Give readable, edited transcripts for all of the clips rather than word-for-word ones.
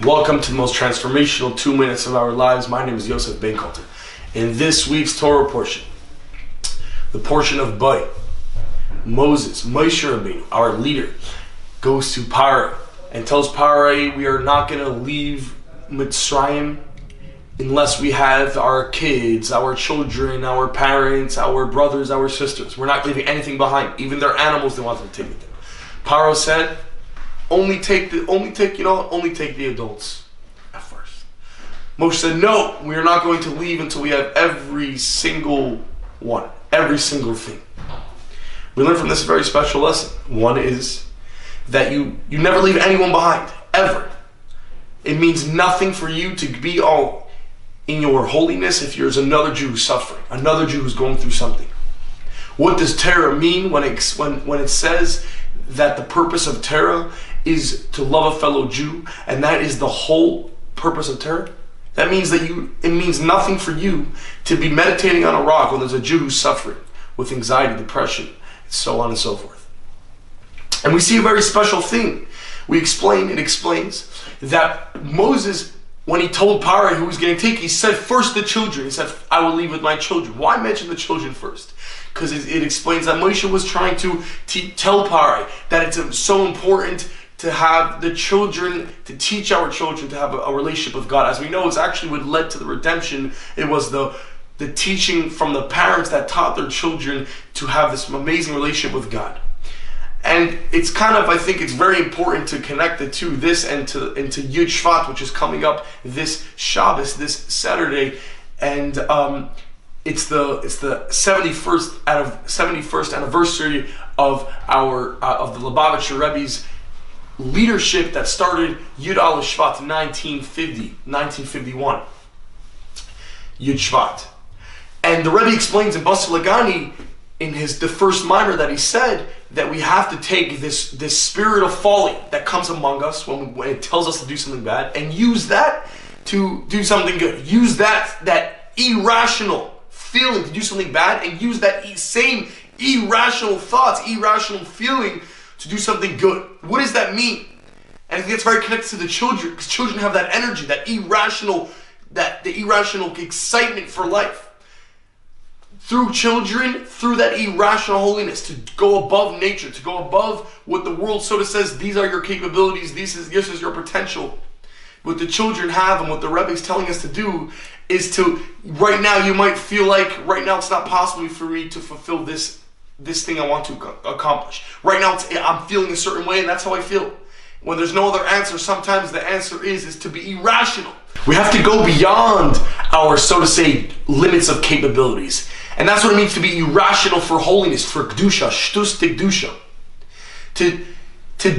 Welcome to the most transformational 2 minutes of our lives. My name is Yosef Beinkalter. In this week's Torah portion, the portion of Bai, Moses, Moshe Rabbeinu, our leader, goes to Paro and tells Paro, we are not going to leave Mitzrayim unless we have our kids, our children, our parents, our brothers, our sisters. We're not leaving anything behind. Even their animals, they want them to take with them. Paro said, only take the adults at first. Moshe said, no, we are not going to leave until we have every single one, every single thing. We learn from this a very special lesson. One is that you never leave anyone behind, ever. It means nothing for you to be all in your holiness if there's another Jew who's suffering, another Jew who's going through something. What does Torah mean when it says that the purpose of Torah is to love a fellow Jew, and that is the whole purpose of Torah? That means that it means nothing for you to be meditating on a rock when there's a Jew who's suffering with anxiety, depression, and so on and so forth. And we see a very special thing. It explains that Moses, when he told Paro who was going to take, he said first the children. He said, I will leave with my children. Why mention the children first? Because it explains that Moshe was trying to tell Paro that it's so important to have the children, to teach our children to have a relationship with God. As we know, it's actually what led to the redemption. It was the teaching from the parents that taught their children to have this amazing relationship with God. And it's kind of, I think it's very important to connect the two, this and to Yud Shvat, which is coming up this Shabbos, this Saturday. And it's the 71st anniversary of the Lubavitcher Rebbe's leadership that started Yud Aleph Shvat 1951. Yud Shvat. And the Rebbe explains in Basar Lagani, in the first mimer, that he said that we have to take this spirit of folly that comes among us when it tells us to do something bad, and use that to do something good. Use that irrational feeling to do something bad, and use that same irrational thoughts, irrational feeling to do something good. What does that mean? And I think it's very connected to the children, because children have that energy, the irrational excitement for life. Through children, through that irrational holiness, to go above nature, to go above what the world sort of says, these are your capabilities, this is your potential. What the children have and what the Rebbe is telling us to do is to, right now you might feel like, right now it's not possible for me to fulfill this thing I want to accomplish. Right now I'm feeling a certain way, and that's how I feel. When there's no other answer, sometimes the answer is to be irrational. We have to go beyond our, so to say, limits of capabilities. And that's what it means to be irrational for holiness, for Kedusha, Shtus Kedusha. To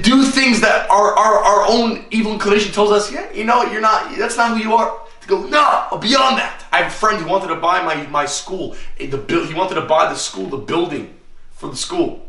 do things that our own evil inclination tells us, yeah, you know, you're not, that's not who you are. To go, no, beyond that. I have a friend who wanted to buy my school, he wanted to buy the building for the school.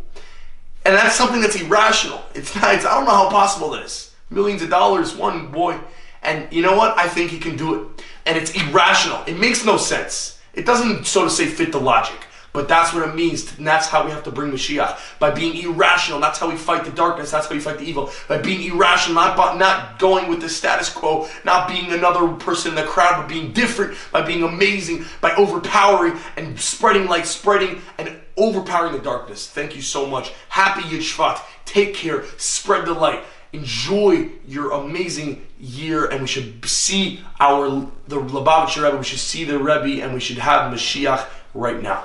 And that's something that's irrational. I don't know how possible that is. Millions of dollars, one boy. And you know what? I think he can do it. And it's irrational. It makes no sense. It doesn't, so to say, fit the logic. But that's what it means. And that's how we have to bring Mashiach. By being irrational. That's how we fight the darkness. That's how we fight the evil. By being irrational, not going with the status quo, not being another person in the crowd, but being different, by being amazing, by overpowering and spreading light, spreading and overpowering the darkness. Thank you so much. Happy Yud Shvat. Take care. Spread the light. Enjoy your amazing year, and we should see the Lubavitcher Rebbe, we should see the Rebbe, and we should have Mashiach right now.